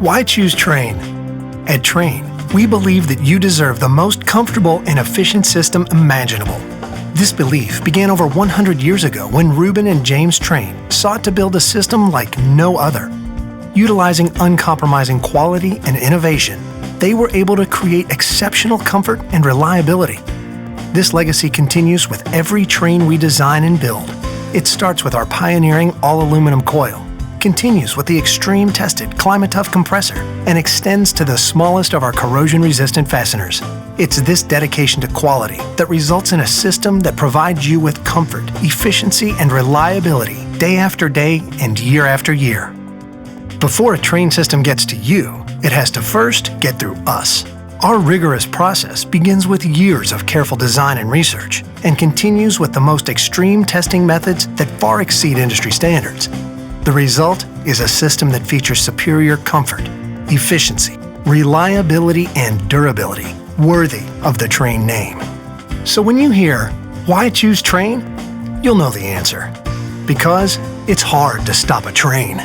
Why choose Trane? At Trane, we believe that you deserve the most comfortable and efficient system imaginable. This belief began over 100 years ago when Reuben and James Trane sought to build a system like no other. Utilizing uncompromising quality and innovation, they were able to create exceptional comfort and reliability. This legacy continues with every Trane we design and build. It starts with our pioneering all-aluminum coil, continues with the extreme-tested Climate-Tough compressor, and extends to the smallest of our corrosion-resistant fasteners. It's this dedication to quality that results in a system that provides you with comfort, efficiency, and reliability day after day and year after year. Before a Trane system gets to you, it has to first get through us. Our rigorous process begins with years of careful design and research and continues with the most extreme testing methods that far exceed industry standards. The result is a system that features superior comfort, efficiency, reliability, and durability, worthy of the Trane name. So when you hear, "Why choose Trane?" you'll know the answer. Because it's hard to stop a Trane.